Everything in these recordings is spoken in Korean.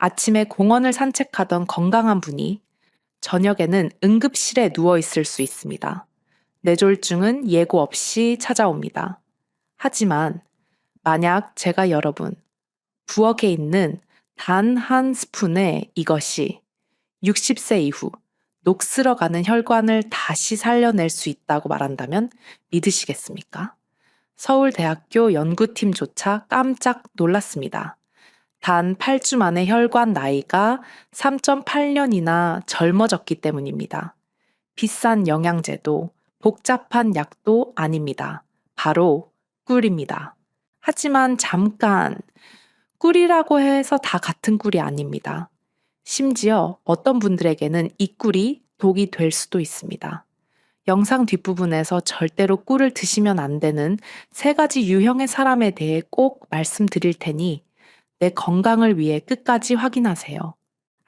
아침에 공원을 산책하던 건강한 분이 저녁에는 응급실에 누워 있을 수 있습니다. 뇌졸중은 예고 없이 찾아옵니다. 하지만 만약 제가 여러분, 부엌에 있는 단 한 스푼의 이것이 60세 이후 녹슬어가는 혈관을 다시 살려낼 수 있다고 말한다면 믿으시겠습니까? 서울대학교 연구팀조차 깜짝 놀랐습니다. 단 8주 만에 혈관 나이가 3.8년이나 젊어졌기 때문입니다. 비싼 영양제도 복잡한 약도 아닙니다. 바로 꿀입니다. 하지만 잠깐, 꿀이라고 해서 다 같은 꿀이 아닙니다. 심지어 어떤 분들에게는 이 꿀이 독이 될 수도 있습니다. 영상 뒷부분에서 절대로 꿀을 드시면 안 되는 3가지 유형의 사람에 대해 꼭 말씀드릴 테니 내 건강을 위해 끝까지 확인하세요.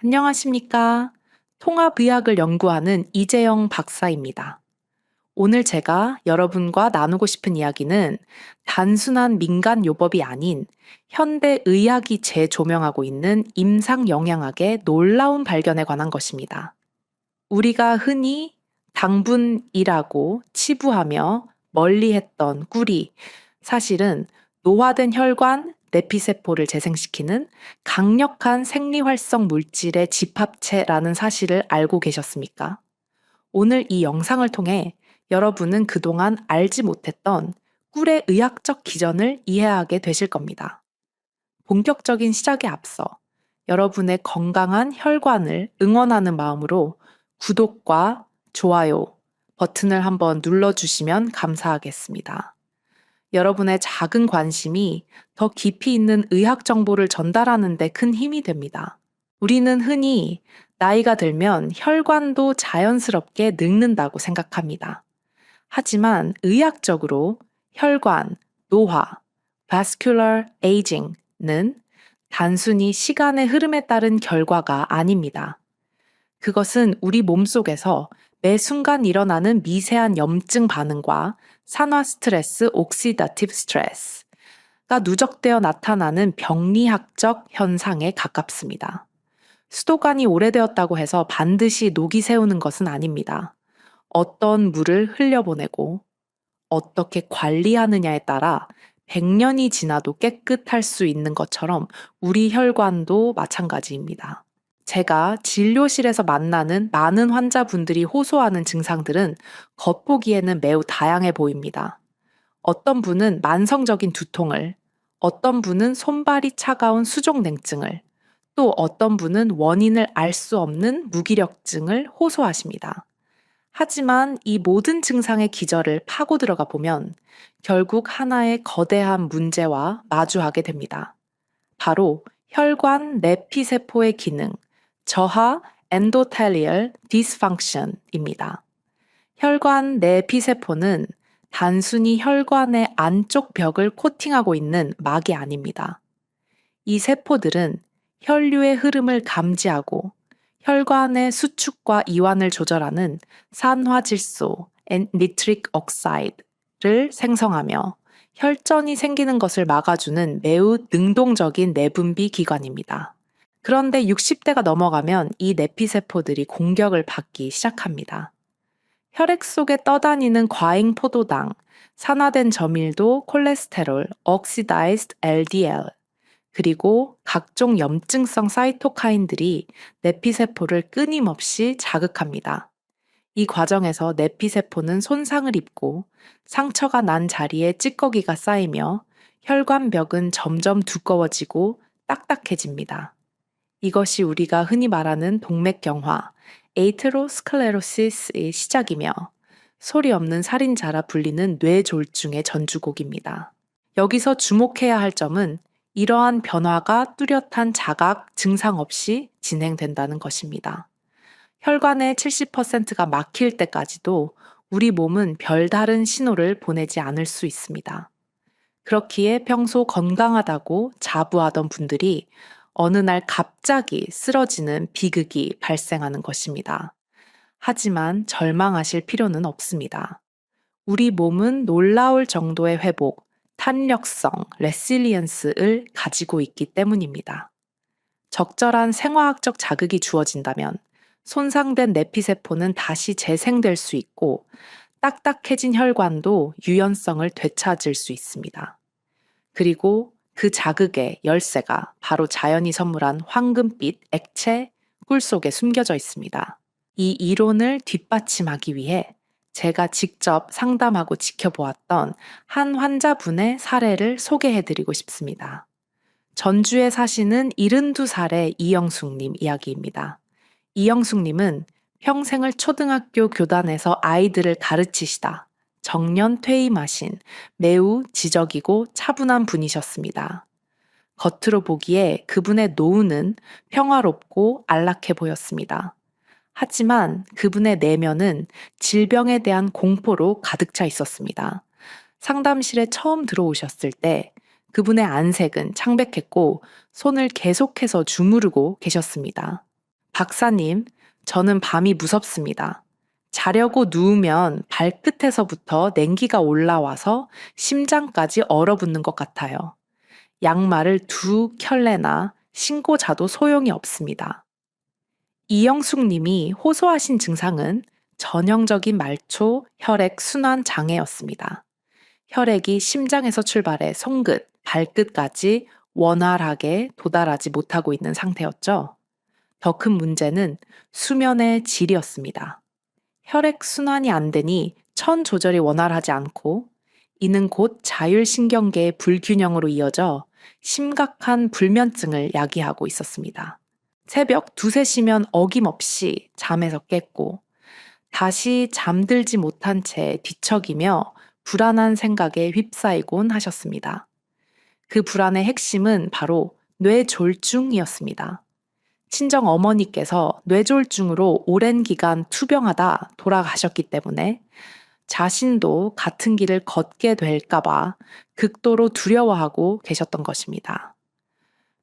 안녕하십니까? 통합의학을 연구하는 이재영 박사입니다. 오늘 제가 여러분과 나누고 싶은 이야기는 단순한 민간요법이 아닌 현대의학이 재조명하고 있는 임상영양학의 놀라운 발견에 관한 것입니다. 우리가 흔히 당분이라고 치부하며 멀리했던 꿀이 사실은 노화된 혈관, 내피세포를 재생시키는 강력한 생리활성 물질의 집합체라는 사실을 알고 계셨습니까? 오늘 이 영상을 통해 여러분은 그동안 알지 못했던 꿀의 의학적 기전을 이해하게 되실 겁니다. 본격적인 시작에 앞서 여러분의 건강한 혈관을 응원하는 마음으로 구독과 좋아요 버튼을 한번 눌러주시면 감사하겠습니다. 여러분의 작은 관심이 더 깊이 있는 의학 정보를 전달하는 데 큰 힘이 됩니다. 우리는 흔히 나이가 들면 혈관도 자연스럽게 늙는다고 생각합니다. 하지만 의학적으로 혈관, 노화, vascular aging는 단순히 시간의 흐름에 따른 결과가 아닙니다. 그것은 우리 몸속에서 매 순간 일어나는 미세한 염증 반응과 산화 스트레스, 옥시다티브 스트레스가 누적되어 나타나는 병리학적 현상에 가깝습니다. 수도관이 오래되었다고 해서 반드시 녹이 새우는 것은 아닙니다. 어떤 물을 흘려보내고 어떻게 관리하느냐에 따라 100년이 지나도 깨끗할 수 있는 것처럼 우리 혈관도 마찬가지입니다. 제가 진료실에서 만나는 많은 환자분들이 호소하는 증상들은 겉보기에는 매우 다양해 보입니다. 어떤 분은 만성적인 두통을, 어떤 분은 손발이 차가운 수족냉증을, 또 어떤 분은 원인을 알 수 없는 무기력증을 호소하십니다. 하지만 이 모든 증상의 기저를 파고 들어가 보면 결국 하나의 거대한 문제와 마주하게 됩니다. 바로 혈관 내피세포의 기능, 저하 엔도텔리얼 디스펑션입니다. 혈관 내피세포는 단순히 혈관의 안쪽 벽을 코팅하고 있는 막이 아닙니다. 이 세포들은 혈류의 흐름을 감지하고 혈관의 수축과 이완을 조절하는 산화질소, 니트릭 억사이드를 생성하며 혈전이 생기는 것을 막아주는 매우 능동적인 내분비 기관입니다. 그런데 60대가 넘어가면 이 내피세포들이 공격을 받기 시작합니다. 혈액 속에 떠다니는 과잉 포도당, 산화된 저밀도 콜레스테롤, oxidized LDL, 그리고 각종 염증성 사이토카인들이 내피세포를 끊임없이 자극합니다. 이 과정에서 내피세포는 손상을 입고 상처가 난 자리에 찌꺼기가 쌓이며 혈관벽은 점점 두꺼워지고 딱딱해집니다. 이것이 우리가 흔히 말하는 동맥경화, 에이테로스클레로시스의 시작이며 소리 없는 살인자라 불리는 뇌졸중의 전주곡입니다. 여기서 주목해야 할 점은 이러한 변화가 뚜렷한 자각, 증상 없이 진행된다는 것입니다. 혈관의 70%가 막힐 때까지도 우리 몸은 별다른 신호를 보내지 않을 수 있습니다. 그렇기에 평소 건강하다고 자부하던 분들이 어느 날 갑자기 쓰러지는 비극이 발생하는 것입니다. 하지만 절망하실 필요는 없습니다. 우리 몸은 놀라울 정도의 회복, 탄력성, 레실리언스를 가지고 있기 때문입니다. 적절한 생화학적 자극이 주어진다면 손상된 내피세포는 다시 재생될 수 있고 딱딱해진 혈관도 유연성을 되찾을 수 있습니다. 그리고 그 자극의 열쇠가 바로 자연이 선물한 황금빛 액체 꿀 속에 숨겨져 있습니다. 이 이론을 뒷받침하기 위해 제가 직접 상담하고 지켜보았던 한 환자분의 사례를 소개해드리고 싶습니다. 전주에 사시는 72살의 이영숙님 이야기입니다. 이영숙님은 평생을 초등학교 교단에서 아이들을 가르치시다 정년 퇴임하신 매우 지적이고 차분한 분이셨습니다. 겉으로 보기에 그분의 노후는 평화롭고 안락해 보였습니다. 하지만 그분의 내면은 질병에 대한 공포로 가득 차 있었습니다. 상담실에 처음 들어오셨을 때 그분의 안색은 창백했고 손을 계속해서 주무르고 계셨습니다. 박사님, 저는 밤이 무섭습니다. 자려고 누우면 발끝에서부터 냉기가 올라와서 심장까지 얼어붙는 것 같아요. 양말을 두 켤레나 신고 자도 소용이 없습니다. 이영숙 님이 호소하신 증상은 전형적인 말초 혈액 순환 장애였습니다. 혈액이 심장에서 출발해 손끝, 발끝까지 원활하게 도달하지 못하고 있는 상태였죠. 더 큰 문제는 수면의 질이었습니다. 혈액 순환이 안 되니 천 조절이 원활하지 않고 이는 곧 자율신경계의 불균형으로 이어져 심각한 불면증을 야기하고 있었습니다. 새벽 2~3시면 어김없이 잠에서 깼고 다시 잠들지 못한 채 뒤척이며 불안한 생각에 휩싸이곤 하셨습니다. 그 불안의 핵심은 바로 뇌졸중이었습니다. 친정 어머니께서 뇌졸중으로 오랜 기간 투병하다 돌아가셨기 때문에 자신도 같은 길을 걷게 될까봐 극도로 두려워하고 계셨던 것입니다.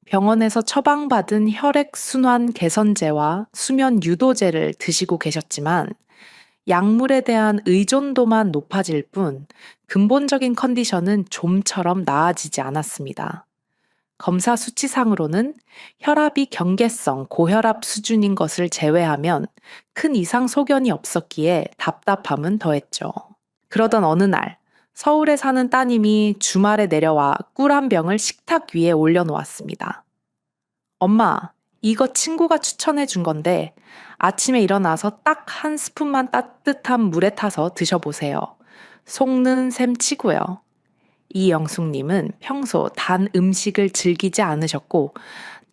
병원에서 처방받은 혈액순환 개선제와 수면 유도제를 드시고 계셨지만 약물에 대한 의존도만 높아질 뿐 근본적인 컨디션은 좀처럼 나아지지 않았습니다. 검사 수치상으로는 혈압이 경계성 고혈압 수준인 것을 제외하면 큰 이상 소견이 없었기에 답답함은 더했죠. 그러던 어느 날 서울에 사는 따님이 주말에 내려와 꿀 한 병을 식탁 위에 올려놓았습니다. 엄마, 이거 친구가 추천해 준 건데 아침에 일어나서 딱 한 스푼만 따뜻한 물에 타서 드셔보세요. 속는 셈 치고요. 이영숙님은 평소 단 음식을 즐기지 않으셨고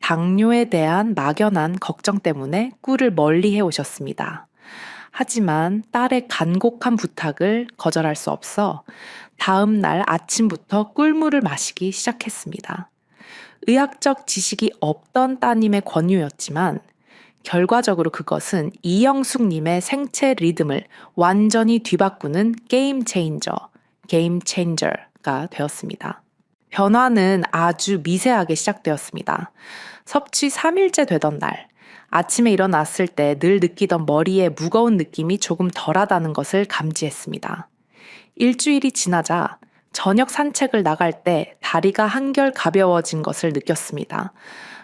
당뇨에 대한 막연한 걱정 때문에 꿀을 멀리 해오셨습니다. 하지만 딸의 간곡한 부탁을 거절할 수 없어 다음 날 아침부터 꿀물을 마시기 시작했습니다. 의학적 지식이 없던 따님의 권유였지만 결과적으로 그것은 이영숙님의 생체 리듬을 완전히 뒤바꾸는 게임 체인저가 되었습니다. 변화는 아주 미세하게 시작되었습니다. 섭취 3일째 되던 날, 아침에 일어났을 때 늘 느끼던 머리에 무거운 느낌이 조금 덜하다는 것을 감지했습니다. 일주일이 지나자 저녁 산책을 나갈 때 다리가 한결 가벼워진 것을 느꼈습니다.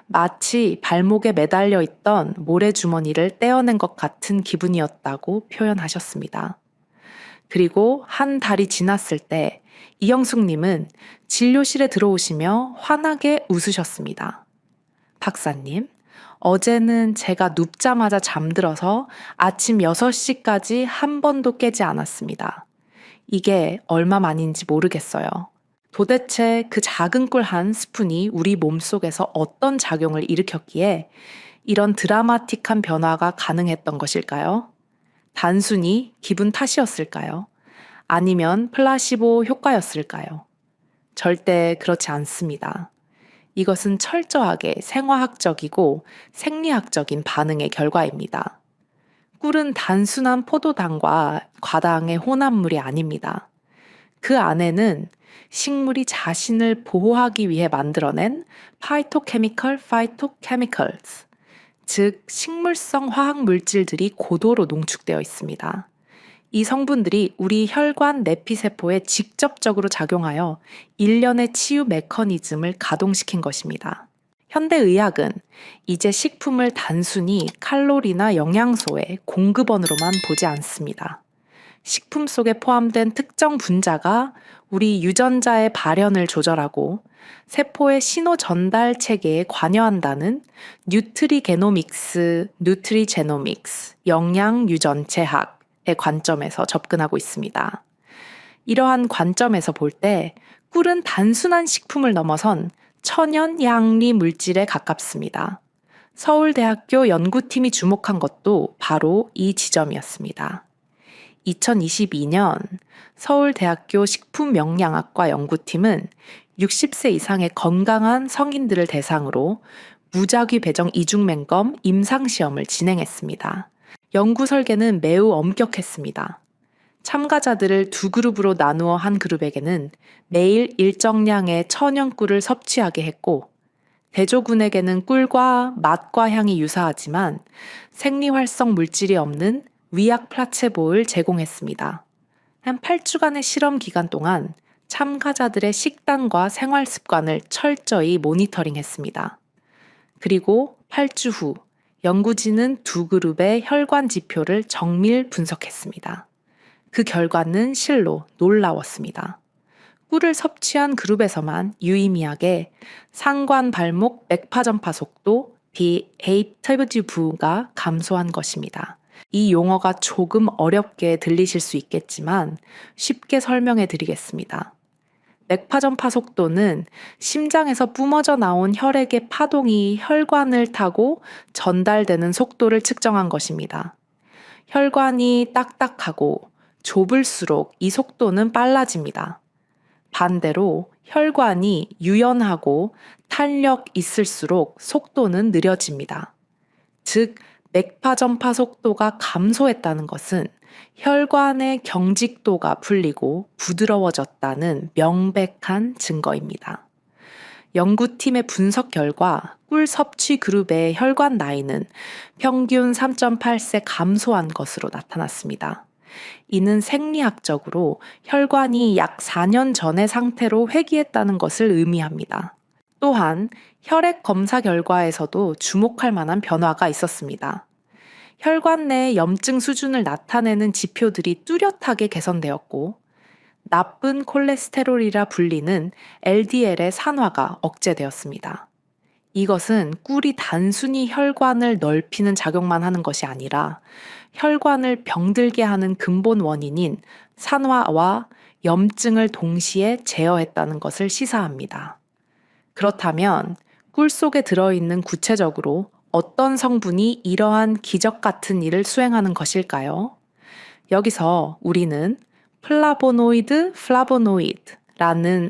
마치 발목에 매달려 있던 모래주머니를 떼어낸 것 같은 기분이었다고 표현하셨습니다. 그리고 한 달이 지났을 때 이영숙님은 진료실에 들어오시며 환하게 웃으셨습니다. 박사님, 어제는 제가 눕자마자 잠들어서 아침 6시까지 한 번도 깨지 않았습니다. 이게 얼마만인지 모르겠어요. 도대체 그 작은 꿀 한 스푼이 우리 몸속에서 어떤 작용을 일으켰기에 이런 드라마틱한 변화가 가능했던 것일까요? 단순히 기분 탓이었을까요? 아니면 플라시보 효과였을까요? 절대 그렇지 않습니다. 이것은 철저하게 생화학적이고 생리학적인 반응의 결과입니다. 꿀은 단순한 포도당과 과당의 혼합물이 아닙니다. 그 안에는 식물이 자신을 보호하기 위해 만들어낸 phytochemicals, 즉 식물성 화학 물질들이 고도로 농축되어 있습니다. 이 성분들이 우리 혈관 내피세포에 직접적으로 작용하여 일련의 치유 메커니즘을 가동시킨 것입니다. 현대의학은 이제 식품을 단순히 칼로리나 영양소의 공급원으로만 보지 않습니다. 식품 속에 포함된 특정 분자가 우리 유전자의 발현을 조절하고 세포의 신호 전달 체계에 관여한다는 뉴트리게노믹스, 뉴트리제노믹스, 영양 유전체학의 관점에서 접근하고 있습니다. 이러한 관점에서 볼 때 꿀은 단순한 식품을 넘어선 천연 양리 물질에 가깝습니다. 서울대학교 연구팀이 주목한 것도 바로 이 지점이었습니다. 2022년 서울대학교 식품영양학과 연구팀은 60세 이상의 건강한 성인들을 대상으로 무작위 배정 이중맹검 임상시험을 진행했습니다. 연구 설계는 매우 엄격했습니다. 참가자들을 두 그룹으로 나누어 한 그룹에게는 매일 일정량의 천연꿀을 섭취하게 했고, 대조군에게는 꿀과 맛과 향이 유사하지만 생리활성 물질이 없는 위약 플라체보를 제공했습니다. 한 8주간의 실험 기간 동안 참가자들의 식단과 생활 습관을 철저히 모니터링했습니다. 그리고 8주 후 연구진은 두 그룹의 혈관 지표를 정밀 분석했습니다. 그 결과는 실로 놀라웠습니다. 꿀을 섭취한 그룹에서만 유의미하게 상관 발목 맥파전파 속도 BATV가 감소한 것입니다. 이 용어가 조금 어렵게 들리실 수 있겠지만 쉽게 설명해 드리겠습니다. 맥파전파 속도는 심장에서 뿜어져 나온 혈액의 파동이 혈관을 타고 전달되는 속도를 측정한 것입니다. 혈관이 딱딱하고 좁을수록 이 속도는 빨라집니다. 반대로 혈관이 유연하고 탄력 있을수록 속도는 느려집니다. 즉, 맥파전파 속도가 감소했다는 것은 혈관의 경직도가 풀리고 부드러워졌다는 명백한 증거입니다. 연구팀의 분석 결과 꿀 섭취 그룹의 혈관 나이는 평균 3.8세 감소한 것으로 나타났습니다. 이는 생리학적으로 혈관이 약 4년 전의 상태로 회귀했다는 것을 의미합니다. 또한 혈액 검사 결과에서도 주목할 만한 변화가 있었습니다. 혈관 내 염증 수준을 나타내는 지표들이 뚜렷하게 개선되었고, 나쁜 콜레스테롤이라 불리는 LDL의 산화가 억제되었습니다. 이것은 꿀이 단순히 혈관을 넓히는 작용만 하는 것이 아니라 혈관을 병들게 하는 근본 원인인 산화와 염증을 동시에 제어했다는 것을 시사합니다. 그렇다면 꿀 속에 들어있는 구체적으로 어떤 성분이 이러한 기적 같은 일을 수행하는 것일까요? 여기서 우리는 플라보노이드라는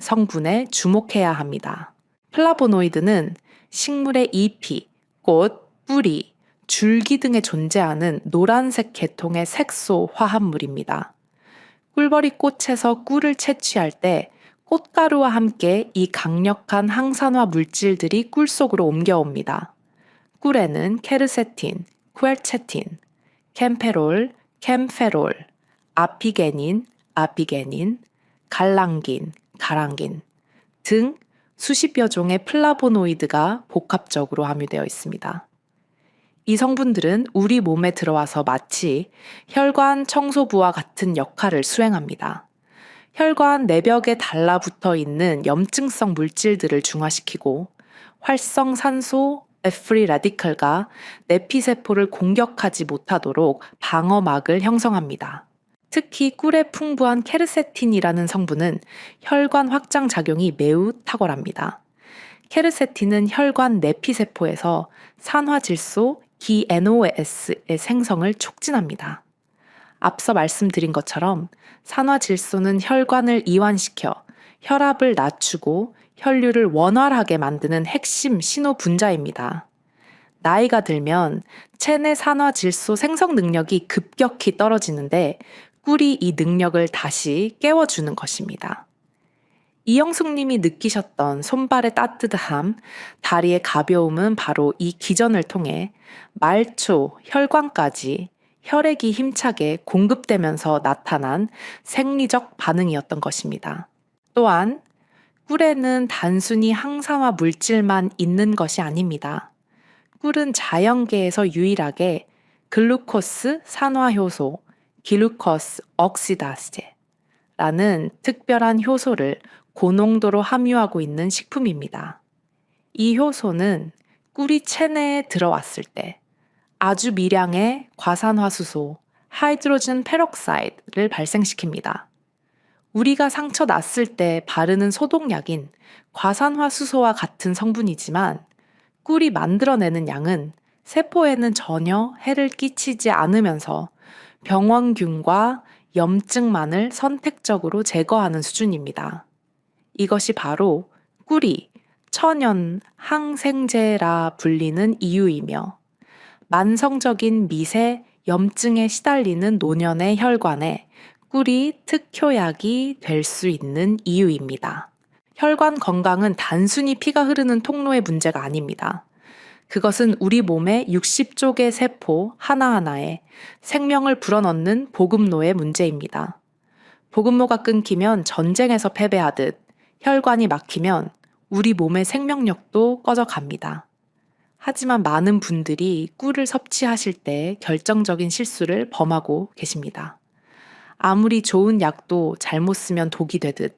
성분에 주목해야 합니다. 플라보노이드는 식물의 잎이, 꽃, 뿌리, 줄기 등에 존재하는 노란색 계통의 색소 화합물입니다. 꿀벌이 꽃에서 꿀을 채취할 때 꽃가루와 함께 이 강력한 항산화 물질들이 꿀 속으로 옮겨옵니다. 꿀에는 케르세틴, 쿠에르체틴, 캠페롤, 캠페롤, 아피게닌, 갈랑긴, 가랑긴 등 수십여 종의 플라보노이드가 복합적으로 함유되어 있습니다. 이 성분들은 우리 몸에 들어와서 마치 혈관 청소부와 같은 역할을 수행합니다. 혈관 내벽에 달라붙어 있는 염증성 물질들을 중화시키고 활성산소 프리 라디칼과 내피세포를 공격하지 못하도록 방어막을 형성합니다. 특히 꿀에 풍부한 케르세틴이라는 성분은 혈관 확장 작용이 매우 탁월합니다. 케르세틴은 혈관 내피세포에서 산화질소 GNOS의 생성을 촉진합니다. 앞서 말씀드린 것처럼 산화질소는 혈관을 이완시켜 혈압을 낮추고 혈류를 원활하게 만드는 핵심 신호 분자입니다. 나이가 들면 체내 산화질소 생성 능력이 급격히 떨어지는데 꿀이 이 능력을 다시 깨워주는 것입니다. 이영숙님이 느끼셨던 손발의 따뜻함, 다리의 가벼움은 바로 이 기전을 통해 말초, 혈관까지 혈액이 힘차게 공급되면서 나타난 생리적 반응이었던 것입니다. 또한 꿀에는 단순히 항산화 물질만 있는 것이 아닙니다. 꿀은 자연계에서 유일하게 글루코스 산화효소, 길루코스 옥시다세라는 특별한 효소를 고농도로 함유하고 있는 식품입니다. 이 효소는 꿀이 체내에 들어왔을 때 아주 미량의 과산화수소, 하이드로젠 페록사이드를 발생시킵니다. 우리가 상처 났을 때 바르는 소독약인 과산화수소와 같은 성분이지만 꿀이 만들어내는 양은 세포에는 전혀 해를 끼치지 않으면서 병원균과 염증만을 선택적으로 제거하는 수준입니다. 이것이 바로 꿀이 천연 항생제라 불리는 이유이며 만성적인 미세 염증에 시달리는 노년의 혈관에 꿀이 특효약이 될 수 있는 이유입니다. 혈관 건강은 단순히 피가 흐르는 통로의 문제가 아닙니다. 그것은 우리 몸의 60조 개 세포 하나하나에 생명을 불어넣는 보급로의 문제입니다. 보급로가 끊기면 전쟁에서 패배하듯 혈관이 막히면 우리 몸의 생명력도 꺼져갑니다. 하지만 많은 분들이 꿀을 섭취하실 때 결정적인 실수를 범하고 계십니다. 아무리 좋은 약도 잘못 쓰면 독이 되듯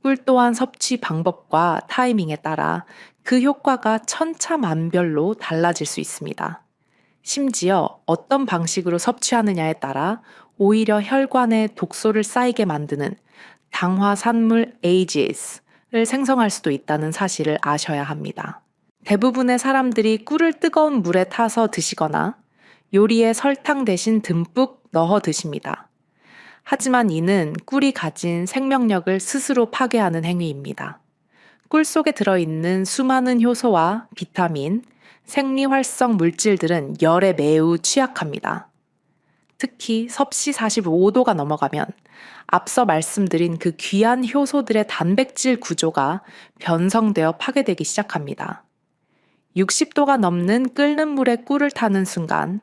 꿀 또한 섭취 방법과 타이밍에 따라 그 효과가 천차만별로 달라질 수 있습니다. 심지어 어떤 방식으로 섭취하느냐에 따라 오히려 혈관에 독소를 쌓이게 만드는 당화산물 AGEs를 생성할 수도 있다는 사실을 아셔야 합니다. 대부분의 사람들이 꿀을 뜨거운 물에 타서 드시거나 요리에 설탕 대신 듬뿍 넣어 드십니다. 하지만 이는 꿀이 가진 생명력을 스스로 파괴하는 행위입니다. 꿀 속에 들어있는 수많은 효소와 비타민, 생리활성 물질들은 열에 매우 취약합니다. 특히 섭씨 45도가 넘어가면 앞서 말씀드린 그 귀한 효소들의 단백질 구조가 변성되어 파괴되기 시작합니다. 60도가 넘는 끓는 물에 꿀을 타는 순간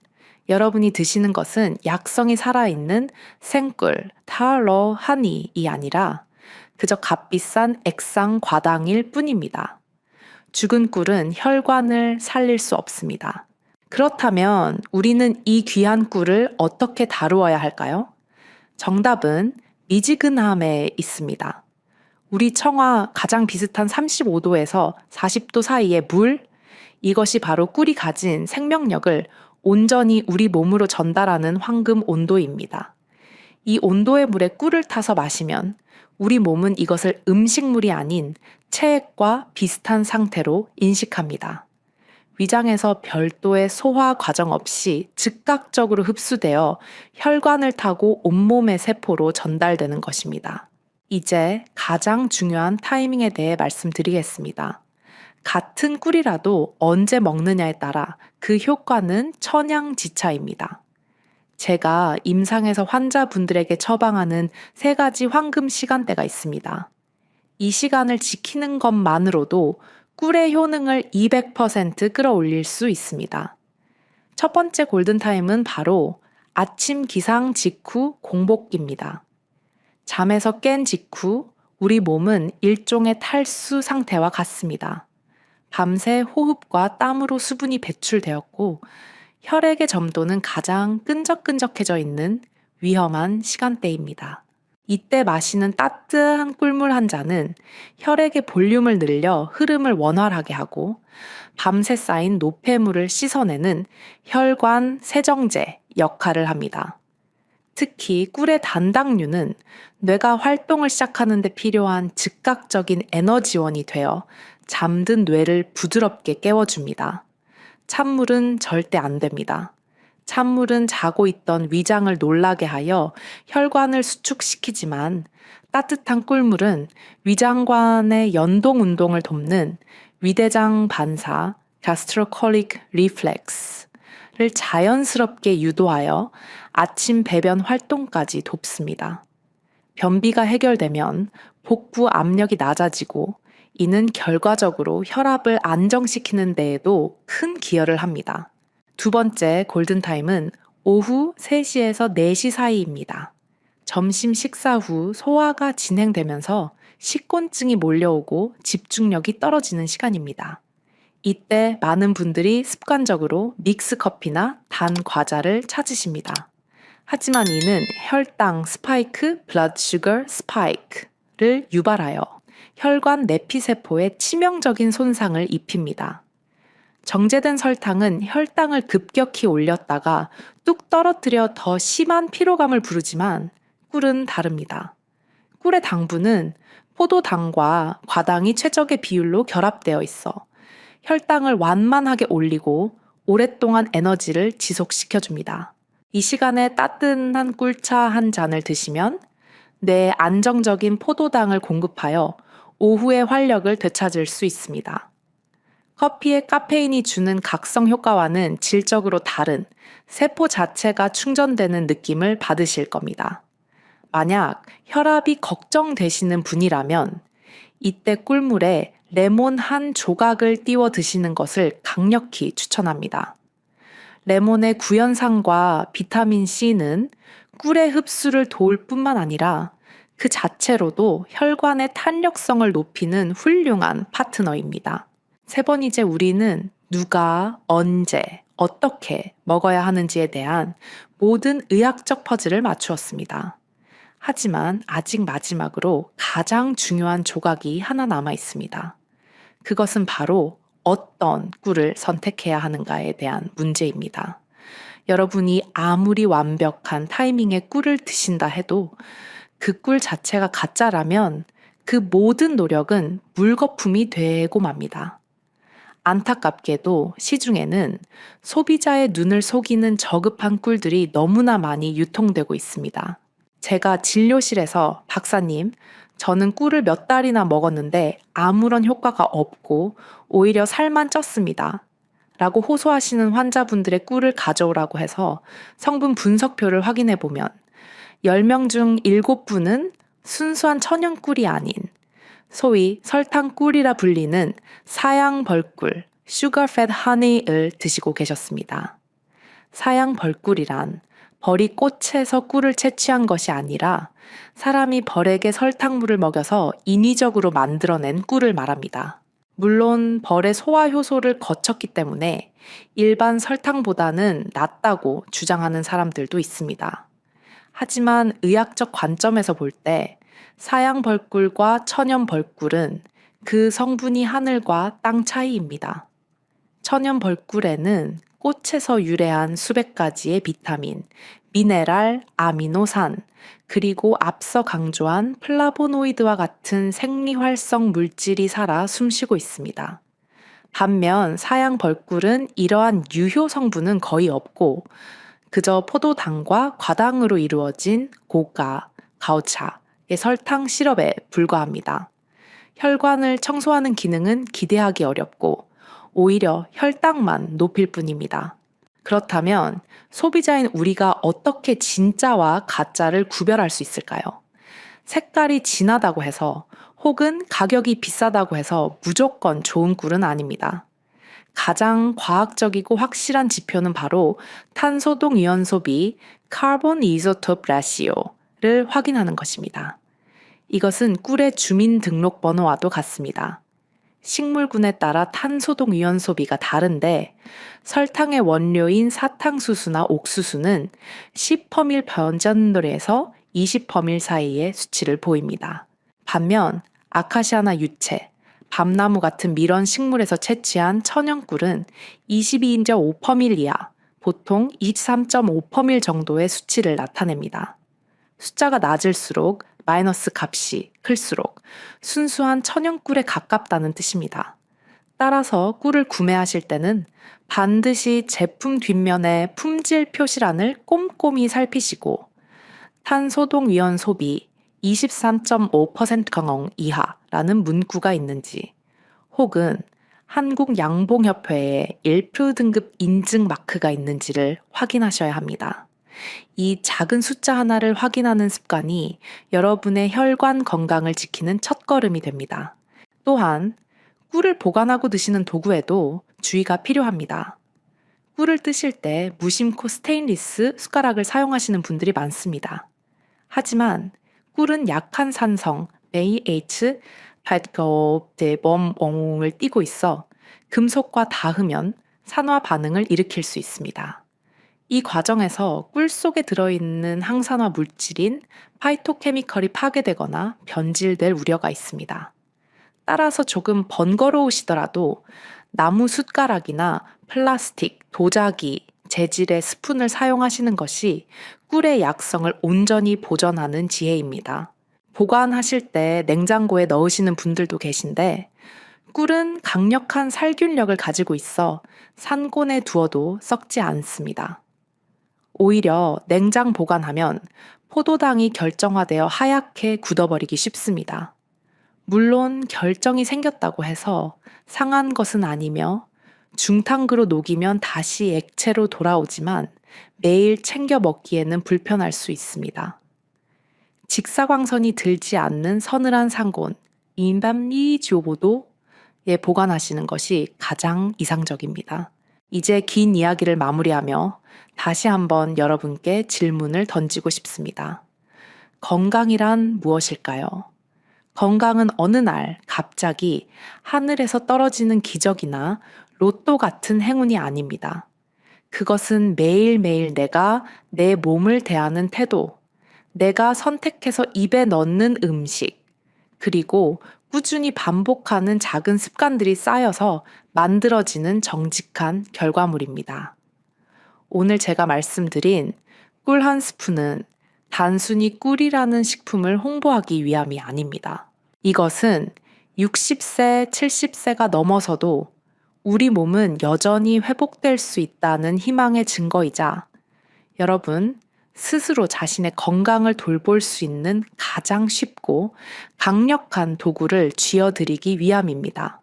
여러분이 드시는 것은 약성이 살아있는 생꿀, 타로 하니이 아니라 그저 값비싼 액상 과당일 뿐입니다. 죽은 꿀은 혈관을 살릴 수 없습니다. 그렇다면 우리는 이 귀한 꿀을 어떻게 다루어야 할까요? 정답은 미지근함에 있습니다. 우리 청아 가장 비슷한 35도에서 40도 사이의 물, 이것이 바로 꿀이 가진 생명력을 온전히 우리 몸으로 전달하는 황금 온도입니다. 이 온도의 물에 꿀을 타서 마시면 우리 몸은 이것을 음식물이 아닌 체액과 비슷한 상태로 인식합니다. 위장에서 별도의 소화 과정 없이 즉각적으로 흡수되어 혈관을 타고 온몸의 세포로 전달되는 것입니다. 이제 가장 중요한 타이밍에 대해 말씀드리겠습니다. 같은 꿀이라도 언제 먹느냐에 따라 그 효과는 천양지차입니다. 제가 임상에서 환자분들에게 처방하는 3가지 황금 시간대가 있습니다. 이 시간을 지키는 것만으로도 꿀의 효능을 200% 끌어올릴 수 있습니다. 첫 번째 골든타임은 바로 아침 기상 직후 공복기입니다. 잠에서 깬 직후 우리 몸은 일종의 탈수 상태와 같습니다. 밤새 호흡과 땀으로 수분이 배출되었고 혈액의 점도는 가장 끈적끈적해져 있는 위험한 시간대입니다. 이때 마시는 따뜻한 꿀물 한 잔은 혈액의 볼륨을 늘려 흐름을 원활하게 하고 밤새 쌓인 노폐물을 씻어내는 혈관 세정제 역할을 합니다. 특히 꿀의 단당류는 뇌가 활동을 시작하는 데 필요한 즉각적인 에너지원이 되어 잠든 뇌를 부드럽게 깨워줍니다. 찬물은 절대 안 됩니다. 찬물은 자고 있던 위장을 놀라게 하여 혈관을 수축시키지만 따뜻한 꿀물은 위장관의 연동 운동을 돕는 위대장 반사 gastrocolic reflex를 자연스럽게 유도하여 아침 배변 활동까지 돕습니다. 변비가 해결되면 복부 압력이 낮아지고 이는 결과적으로 혈압을 안정시키는 데에도 큰 기여를 합니다. 두 번째 골든타임은 오후 3시에서 4시 사이입니다. 점심 식사 후 소화가 진행되면서 식곤증이 몰려오고 집중력이 떨어지는 시간입니다. 이때 많은 분들이 습관적으로 믹스 커피나 단 과자를 찾으십니다. 하지만 이는 혈당 스파이크, 블러드 슈거 스파이크를 유발하여 혈관 내피세포에 치명적인 손상을 입힙니다. 정제된 설탕은 혈당을 급격히 올렸다가 뚝 떨어뜨려 더 심한 피로감을 부르지만 꿀은 다릅니다. 꿀의 당분은 포도당과 과당이 최적의 비율로 결합되어 있어 혈당을 완만하게 올리고 오랫동안 에너지를 지속시켜줍니다. 이 시간에 따뜻한 꿀차 한 잔을 드시면 뇌에 안정적인 포도당을 공급하여 오후의 활력을 되찾을 수 있습니다. 커피의 카페인이 주는 각성 효과와는 질적으로 다른 세포 자체가 충전되는 느낌을 받으실 겁니다. 만약 혈압이 걱정되시는 분이라면 이때 꿀물에 레몬 한 조각을 띄워 드시는 것을 강력히 추천합니다. 레몬의 구연산과 비타민 C는 꿀의 흡수를 도울 뿐만 아니라 그 자체로도 혈관의 탄력성을 높이는 훌륭한 파트너입니다. 세 번째, 우리는 누가, 언제, 어떻게 먹어야 하는지에 대한 모든 의학적 퍼즐을 맞추었습니다. 하지만 아직 마지막으로 가장 중요한 조각이 하나 남아 있습니다. 그것은 바로 어떤 꿀을 선택해야 하는가에 대한 문제입니다. 여러분이 아무리 완벽한 타이밍에 꿀을 드신다 해도 그 꿀 자체가 가짜라면 그 모든 노력은 물거품이 되고 맙니다. 안타깝게도 시중에는 소비자의 눈을 속이는 저급한 꿀들이 너무나 많이 유통되고 있습니다. 제가 진료실에서 박사님, 저는 꿀을 몇 달이나 먹었는데 아무런 효과가 없고 오히려 살만 쪘습니다. 라고 호소하시는 환자분들의 꿀을 가져오라고 해서 성분 분석표를 확인해 보면 10명 중 7분은 순수한 천연 꿀이 아닌 소위 설탕 꿀이라 불리는 사양 벌꿀, sugar-fed honey를 드시고 계셨습니다. 사양 벌꿀이란 벌이 꽃에서 꿀을 채취한 것이 아니라 사람이 벌에게 설탕물을 먹여서 인위적으로 만들어낸 꿀을 말합니다. 물론 벌의 소화 효소를 거쳤기 때문에 일반 설탕보다는 낫다고 주장하는 사람들도 있습니다. 하지만 의학적 관점에서 볼 때 사양 벌꿀과 천연 벌꿀은 그 성분이 하늘과 땅 차이입니다. 천연 벌꿀에는 꽃에서 유래한 수백 가지의 비타민, 미네랄, 아미노산, 그리고 앞서 강조한 플라보노이드와 같은 생리활성 물질이 살아 숨쉬고 있습니다. 반면 사양 벌꿀은 이러한 유효 성분은 거의 없고 그저 포도당과 과당으로 이루어진 고가, 가오차의 설탕 시럽에 불과합니다. 혈관을 청소하는 기능은 기대하기 어렵고 오히려 혈당만 높일 뿐입니다. 그렇다면 소비자인 우리가 어떻게 진짜와 가짜를 구별할 수 있을까요? 색깔이 진하다고 해서 혹은 가격이 비싸다고 해서 무조건 좋은 꿀은 아닙니다. 가장 과학적이고 확실한 지표는 바로 탄소동 이온 소비 (Carbon Isotope Ratio)를 확인하는 것입니다. 이것은 꿀의 주민등록번호와도 같습니다. 식물군에 따라 탄소동 이온 소비가 다른데 설탕의 원료인 사탕수수나 옥수수는 10퍼밀 변전도에서 20퍼밀 사이의 수치를 보입니다. 반면 아카시아나 유채, 밤나무 같은 밀원 식물에서 채취한 천연꿀은 22.5퍼밀 이하, 보통 23.5퍼밀 정도의 수치를 나타냅니다. 숫자가 낮을수록 마이너스 값이 클수록 순수한 천연꿀에 가깝다는 뜻입니다. 따라서 꿀을 구매하실 때는 반드시 제품 뒷면의 품질 표시란을 꼼꼼히 살피시고 탄소동 위원 소비 23.5% 이하라는 문구가 있는지 혹은 한국양봉협회의 1표 등급 인증 마크가 있는지를 확인하셔야 합니다. 이 작은 숫자 하나를 확인하는 습관이 여러분의 혈관 건강을 지키는 첫걸음이 됩니다. 또한 꿀을 보관하고 드시는 도구에도 주의가 필요합니다. 꿀을 뜨실 때 무심코 스테인리스 숟가락을 사용하시는 분들이 많습니다. 하지만 꿀은 약한 산성, AH 발급대범엉을 띠고 있어 금속과 닿으면 산화 반응을 일으킬 수 있습니다. 이 과정에서 꿀 속에 들어있는 항산화 물질인 파이토케미컬이 파괴되거나 변질될 우려가 있습니다. 따라서 조금 번거로우시더라도 나무 숟가락이나 플라스틱, 도자기, 재질의 스푼을 사용하시는 것이 꿀의 약성을 온전히 보존하는 지혜입니다. 보관하실 때 냉장고에 넣으시는 분들도 계신데 꿀은 강력한 살균력을 가지고 있어 산곤에 두어도 썩지 않습니다. 오히려 냉장 보관하면 포도당이 결정화되어 하얗게 굳어버리기 쉽습니다. 물론 결정이 생겼다고 해서 상한 것은 아니며 중탕그로 녹이면 다시 액체로 돌아오지만 매일 챙겨 먹기에는 불편할 수 있습니다. 직사광선이 들지 않는 서늘한 상곤, 인밤리지오보도에 보관하시는 것이 가장 이상적입니다. 이제 긴 이야기를 마무리하며 다시 한번 여러분께 질문을 던지고 싶습니다. 건강이란 무엇일까요? 건강은 어느 날 갑자기 하늘에서 떨어지는 기적이나 로또 같은 행운이 아닙니다. 그것은 매일매일 내가 내 몸을 대하는 태도, 내가 선택해서 입에 넣는 음식, 그리고 꾸준히 반복하는 작은 습관들이 쌓여서 만들어지는 정직한 결과물입니다. 오늘 제가 말씀드린 꿀 한 스푼은 단순히 꿀이라는 식품을 홍보하기 위함이 아닙니다. 이것은 60세, 70세가 넘어서도 우리 몸은 여전히 회복될 수 있다는 희망의 증거이자 여러분 스스로 자신의 건강을 돌볼 수 있는 가장 쉽고 강력한 도구를 쥐어드리기 위함입니다.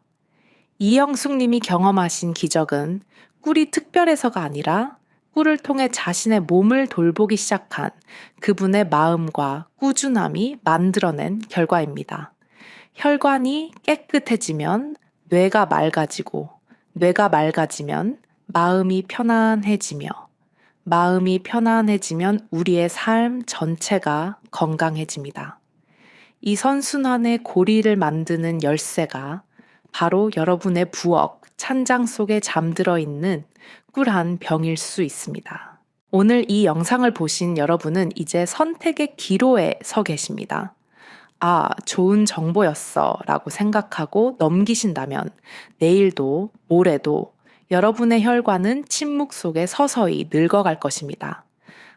이영숙 님이 경험하신 기적은 꿀이 특별해서가 아니라 꿀을 통해 자신의 몸을 돌보기 시작한 그분의 마음과 꾸준함이 만들어낸 결과입니다. 혈관이 깨끗해지면 뇌가 맑아지고 뇌가 맑아지면 마음이 편안해지며 마음이 편안해지면 우리의 삶 전체가 건강해집니다. 이 선순환의 고리를 만드는 열쇠가 바로 여러분의 부엌, 찬장 속에 잠들어 있는 꿀 한 병일 수 있습니다. 오늘 이 영상을 보신 여러분은 이제 선택의 기로에 서 계십니다. 아, 좋은 정보였어 라고 생각하고 넘기신다면 내일도 모레도 여러분의 혈관은 침묵 속에 서서히 늙어갈 것입니다.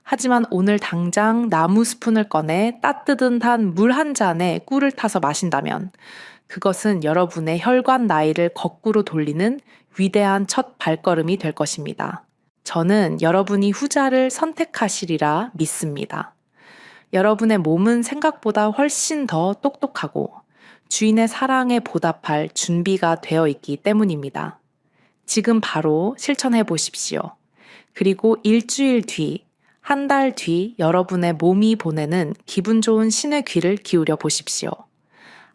하지만 오늘 당장 나무 스푼을 꺼내 따뜻한 물 한 잔에 꿀을 타서 마신다면 그것은 여러분의 혈관 나이를 거꾸로 돌리는 위대한 첫 발걸음이 될 것입니다. 저는 여러분이 후자를 선택하시리라 믿습니다. 여러분의 몸은 생각보다 훨씬 더 똑똑하고 주인의 사랑에 보답할 준비가 되어 있기 때문입니다. 지금 바로 실천해 보십시오. 그리고 일주일 뒤, 한 달 뒤 여러분의 몸이 보내는 기분 좋은 신의 귀를 기울여 보십시오.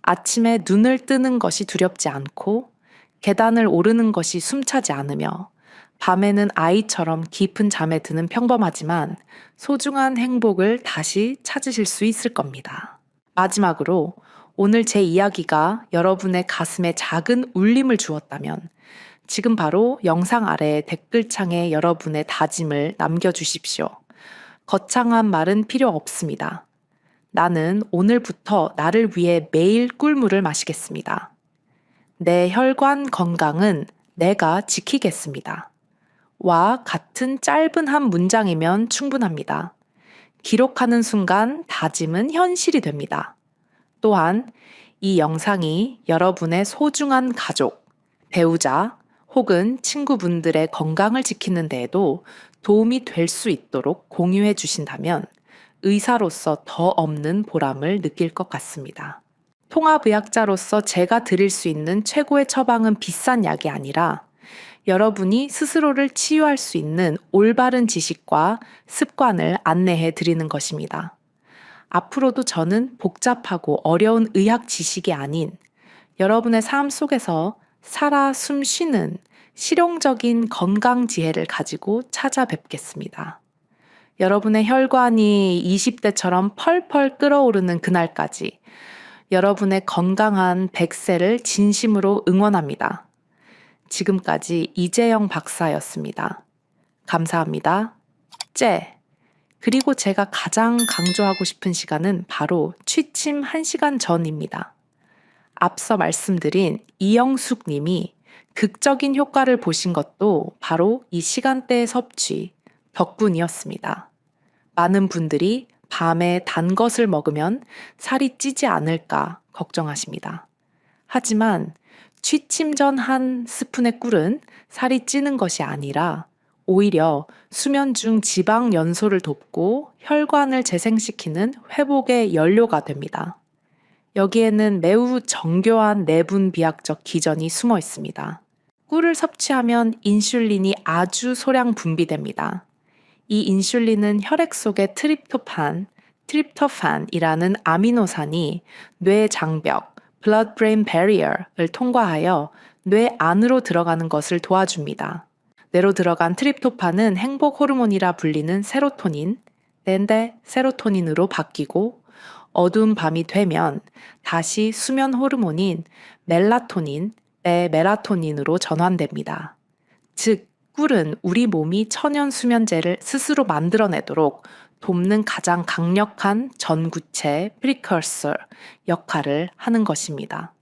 아침에 눈을 뜨는 것이 두렵지 않고 계단을 오르는 것이 숨차지 않으며 밤에는 아이처럼 깊은 잠에 드는 평범하지만 소중한 행복을 다시 찾으실 수 있을 겁니다. 마지막으로 오늘 제 이야기가 여러분의 가슴에 작은 울림을 주었다면 지금 바로 영상 아래 댓글창에 여러분의 다짐을 남겨주십시오. 거창한 말은 필요 없습니다. 나는 오늘부터 나를 위해 매일 꿀물을 마시겠습니다. 내 혈관 건강은 내가 지키겠습니다. 와 같은 짧은 한 문장이면 충분합니다. 기록하는 순간 다짐은 현실이 됩니다. 또한 이 영상이 여러분의 소중한 가족, 배우자 혹은 친구분들의 건강을 지키는 데에도 도움이 될 수 있도록 공유해 주신다면 의사로서 더 없는 보람을 느낄 것 같습니다. 통합의학자로서 제가 드릴 수 있는 최고의 처방은 비싼 약이 아니라 여러분이 스스로를 치유할 수 있는 올바른 지식과 습관을 안내해 드리는 것입니다. 앞으로도 저는 복잡하고 어려운 의학 지식이 아닌 여러분의 삶 속에서 살아 숨 쉬는 실용적인 건강 지혜를 가지고 찾아뵙겠습니다. 여러분의 혈관이 20대처럼 펄펄 끓어오르는 그날까지 여러분의 건강한 100세를 진심으로 응원합니다. 지금까지 이재영 박사였습니다. 감사합니다. 그리고 제가 가장 강조하고 싶은 시간은 바로 취침 1시간 전입니다. 앞서 말씀드린 이영숙 님이 극적인 효과를 보신 것도 바로 이 시간대의 섭취 덕분이었습니다. 많은 분들이 밤에 단 것을 먹으면 살이 찌지 않을까 걱정하십니다. 하지만 취침 전 한 스푼의 꿀은 살이 찌는 것이 아니라 오히려 수면 중 지방 연소를 돕고 혈관을 재생시키는 회복의 연료가 됩니다. 여기에는 매우 정교한 내분 비약적 기전이 숨어 있습니다. 꿀을 섭취하면 인슐린이 아주 소량 분비됩니다. 이 인슐린은 혈액 속의 트립토판이라는 아미노산이 뇌 장벽, blood-brain barrier를 통과하여 뇌 안으로 들어가는 것을 도와줍니다. 뇌로 들어간 트립토판은 행복 호르몬이라 불리는 세로토닌, 세로토닌으로 바뀌고 어두운 밤이 되면 다시 수면 호르몬인 멜라토닌, 메라토닌으로 전환됩니다. 즉, 꿀은 우리 몸이 천연 수면제를 스스로 만들어내도록 돕는 가장 강력한 전구체 precursor 역할을 하는 것입니다.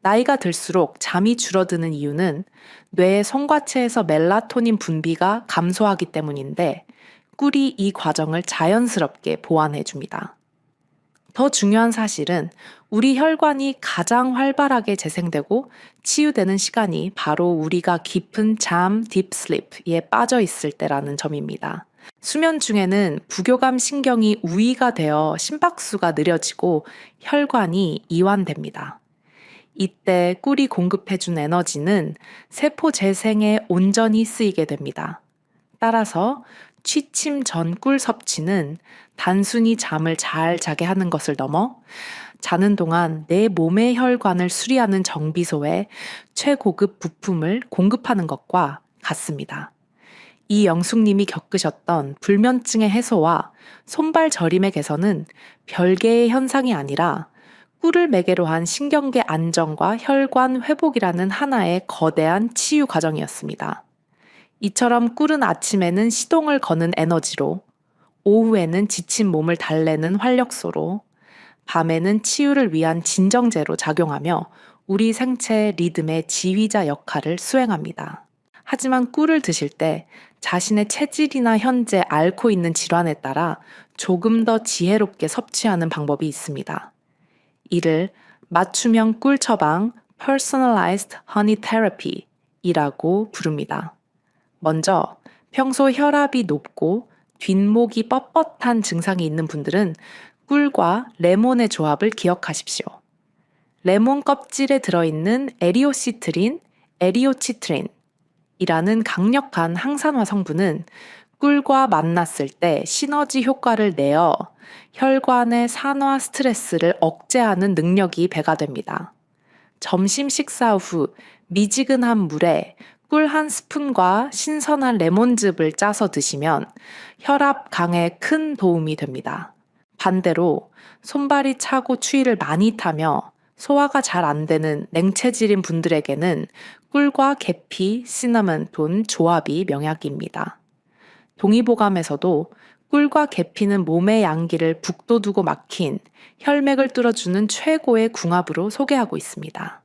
나이가 들수록 잠이 줄어드는 이유는 뇌의 송과체에서 멜라토닌 분비가 감소하기 때문인데 꿀이 이 과정을 자연스럽게 보완해 줍니다. 더 중요한 사실은 우리 혈관이 가장 활발하게 재생되고 치유되는 시간이 바로 우리가 깊은 잠, 딥슬립에 빠져 있을 때라는 점입니다. 수면 중에는 부교감 신경이 우위가 되어 심박수가 느려지고 혈관이 이완됩니다. 이때 꿀이 공급해준 에너지는 세포 재생에 온전히 쓰이게 됩니다. 따라서 취침 전 꿀 섭취는 단순히 잠을 잘 자게 하는 것을 넘어 자는 동안 내 몸의 혈관을 수리하는 정비소에 최고급 부품을 공급하는 것과 같습니다. 이영숙님이 겪으셨던 불면증의 해소와 손발 저림의 개선은 별개의 현상이 아니라 꿀을 매개로 한 신경계 안정과 혈관 회복이라는 하나의 거대한 치유 과정이었습니다. 이처럼 꿀은 아침에는 시동을 거는 에너지로, 오후에는 지친 몸을 달래는 활력소로, 밤에는 치유를 위한 진정제로 작용하며 우리 생체의 리듬의 지휘자 역할을 수행합니다. 하지만 꿀을 드실 때 자신의 체질이나 현재 앓고 있는 질환에 따라 조금 더 지혜롭게 섭취하는 방법이 있습니다. 이를 맞춤형 꿀 처방 Personalized Honey Therapy이라고 부릅니다. 먼저 평소 혈압이 높고 뒷목이 뻣뻣한 증상이 있는 분들은 꿀과 레몬의 조합을 기억하십시오. 레몬 껍질에 들어있는 에리오치트린이라는 강력한 항산화 성분은 꿀과 만났을 때 시너지 효과를 내어 혈관의 산화 스트레스를 억제하는 능력이 배가 됩니다. 점심 식사 후 미지근한 물에 꿀 한 스푼과 신선한 레몬즙을 짜서 드시면 혈압 강에 큰 도움이 됩니다. 반대로 손발이 차고 추위를 많이 타며 소화가 잘 안 되는 냉체질인 분들에게는 꿀과 계피, 시나몬 돈 조합이 명약입니다. 동의보감에서도 꿀과 계피는 몸의 양기를 북돋우고 막힌 혈맥을 뚫어주는 최고의 궁합으로 소개하고 있습니다.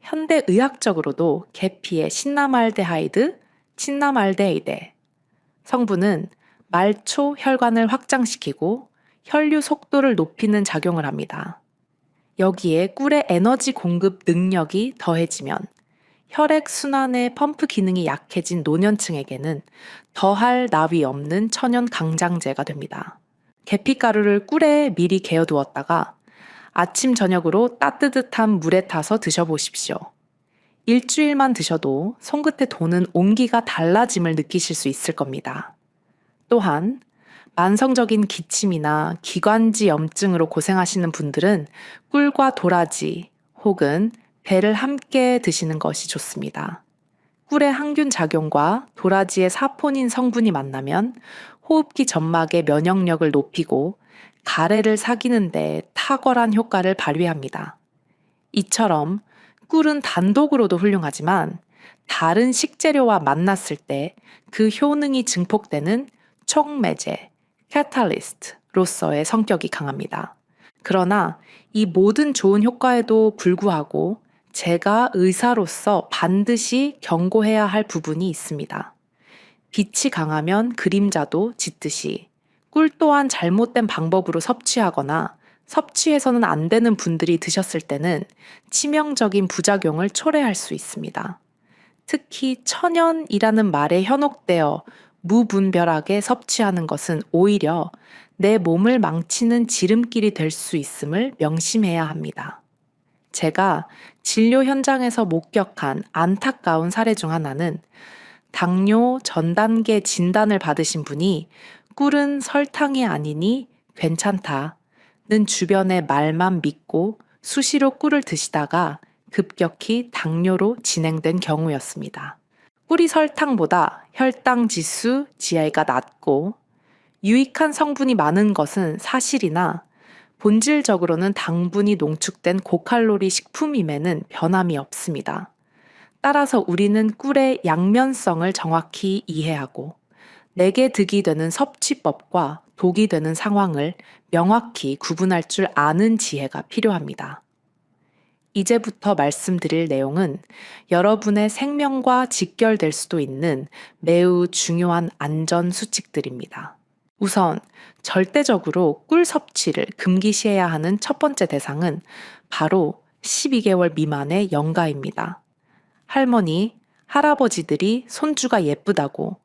현대 의학적으로도 계피의 신라말데하이드, 친라말데히데 성분은 말초 혈관을 확장시키고 혈류 속도를 높이는 작용을 합니다. 여기에 꿀의 에너지 공급 능력이 더해지면 혈액 순환의 펌프 기능이 약해진 노년층에게는 더할 나위 없는 천연 강장제가 됩니다. 계피가루를 꿀에 미리 개어두었다가 아침 저녁으로 따뜻한 물에 타서 드셔보십시오. 일주일만 드셔도 손끝에 도는 온기가 달라짐을 느끼실 수 있을 겁니다. 또한 만성적인 기침이나 기관지 염증으로 고생하시는 분들은 꿀과 도라지 혹은 배를 함께 드시는 것이 좋습니다. 꿀의 항균 작용과 도라지의 사포닌 성분이 만나면 호흡기 점막의 면역력을 높이고 가래를 사귀는 데 탁월한 효과를 발휘합니다. 이처럼 꿀은 단독으로도 훌륭하지만 다른 식재료와 만났을 때 그 효능이 증폭되는 촉매제, 캐탈리스트로서의 성격이 강합니다. 그러나 이 모든 좋은 효과에도 불구하고 제가 의사로서 반드시 경고해야 할 부분이 있습니다. 빛이 강하면 그림자도 짙듯이 꿀 또한 잘못된 방법으로 섭취하거나 섭취해서는 안 되는 분들이 드셨을 때는 치명적인 부작용을 초래할 수 있습니다. 특히 천연이라는 말에 현혹되어 무분별하게 섭취하는 것은 오히려 내 몸을 망치는 지름길이 될 수 있음을 명심해야 합니다. 제가 진료 현장에서 목격한 안타까운 사례 중 하나는 당뇨 전 단계 진단을 받으신 분이 꿀은 설탕이 아니니 괜찮다는 주변의 말만 믿고 수시로 꿀을 드시다가 급격히 당뇨로 진행된 경우였습니다. 꿀이 설탕보다 혈당 지수 GI가 낮고 유익한 성분이 많은 것은 사실이나 본질적으로는 당분이 농축된 고칼로리 식품임에는 변함이 없습니다. 따라서 우리는 꿀의 양면성을 정확히 이해하고 내게 득이 되는 섭취법과 독이 되는 상황을 명확히 구분할 줄 아는 지혜가 필요합니다. 이제부터 말씀드릴 내용은 여러분의 생명과 직결될 수도 있는 매우 중요한 안전 수칙들입니다. 우선 절대적으로 꿀 섭취를 금기시해야 하는 첫 번째 대상은 바로 12개월 미만의 영가입니다. 할머니, 할아버지들이 손주가 예쁘다고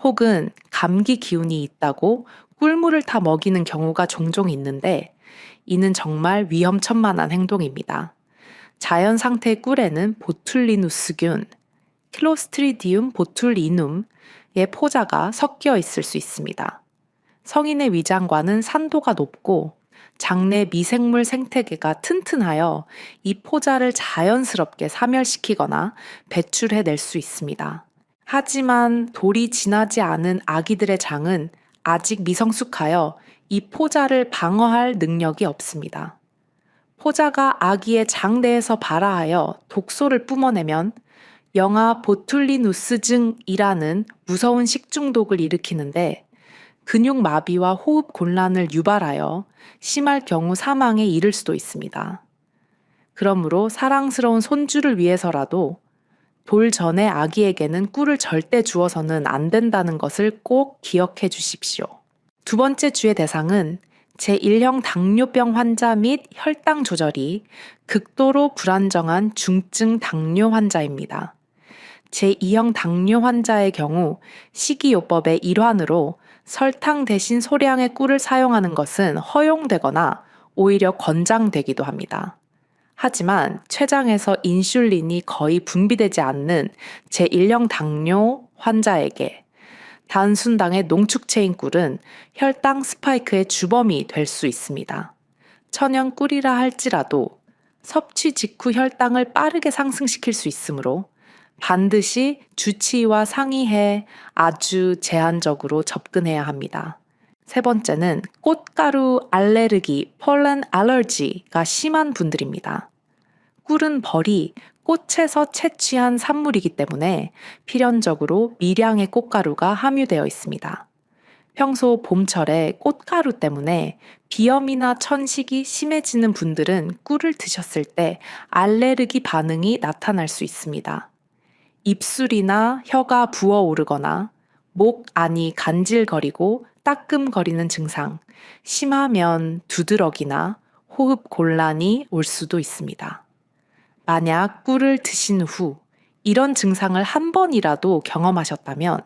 혹은 감기 기운이 있다고 꿀물을 다 먹이는 경우가 종종 있는데 이는 정말 위험천만한 행동입니다. 자연 상태의 꿀에는 보툴리누스균, 클로스트리디움 보툴리눔의 포자가 섞여 있을 수 있습니다. 성인의 위장관은 산도가 높고 장내 미생물 생태계가 튼튼하여 이 포자를 자연스럽게 사멸시키거나 배출해낼 수 있습니다. 하지만 돌이 지나지 않은 아기들의 장은 아직 미성숙하여 이 포자를 방어할 능력이 없습니다. 포자가 아기의 장 내에서 발화하여 독소를 뿜어내면 영아 보툴리누스증이라는 무서운 식중독을 일으키는데 근육 마비와 호흡 곤란을 유발하여 심할 경우 사망에 이를 수도 있습니다. 그러므로 사랑스러운 손주를 위해서라도 돌 전에 아기에게는 꿀을 절대 주어서는 안 된다는 것을 꼭 기억해 주십시오. 두 번째 주의 대상은 제1형 당뇨병 환자 및 혈당 조절이 극도로 불안정한 중증 당뇨 환자입니다. 제2형 당뇨 환자의 경우 식이요법의 일환으로 설탕 대신 소량의 꿀을 사용하는 것은 허용되거나 오히려 권장되기도 합니다. 하지만 췌장에서 인슐린이 거의 분비되지 않는 제1형 당뇨 환자에게 단순당의 농축체인 꿀은 혈당 스파이크의 주범이 될 수 있습니다. 천연 꿀이라 할지라도 섭취 직후 혈당을 빠르게 상승시킬 수 있으므로 반드시 주치의와 상의해 아주 제한적으로 접근해야 합니다. 세 번째는 꽃가루 알레르기, 폴렌 알러지가 심한 분들입니다. 꿀은 벌이 꽃에서 채취한 산물이기 때문에 필연적으로 미량의 꽃가루가 함유되어 있습니다. 평소 봄철에 꽃가루 때문에 비염이나 천식이 심해지는 분들은 꿀을 드셨을 때 알레르기 반응이 나타날 수 있습니다. 입술이나 혀가 부어오르거나 목 안이 간질거리고 따끔거리는 증상, 심하면 두드러기나 호흡 곤란이 올 수도 있습니다. 만약 꿀을 드신 후 이런 증상을 한 번이라도 경험하셨다면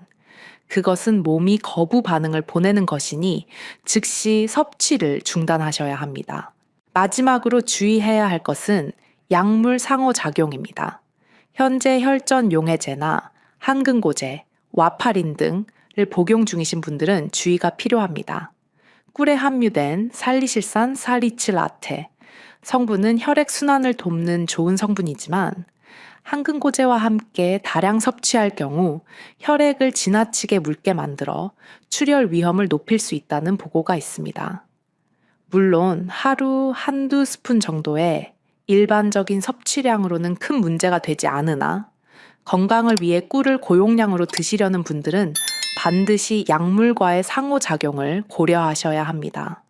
그것은 몸이 거부 반응을 보내는 것이니 즉시 섭취를 중단하셔야 합니다. 마지막으로 주의해야 할 것은 약물 상호작용입니다. 현재 혈전 용해제나 항근고제, 와파린 등을 복용 중이신 분들은 주의가 필요합니다. 꿀에 함유된 살리실산 살리칠라테, 성분은 혈액순환을 돕는 좋은 성분이지만 항근고제와 함께 다량 섭취할 경우 혈액을 지나치게 묽게 만들어 출혈 위험을 높일 수 있다는 보고가 있습니다. 물론 하루 한두 스푼 정도의 일반적인 섭취량으로는 큰 문제가 되지 않으나 건강을 위해 꿀을 고용량으로 드시려는 분들은 반드시 약물과의 상호작용을 고려하셔야 합니다.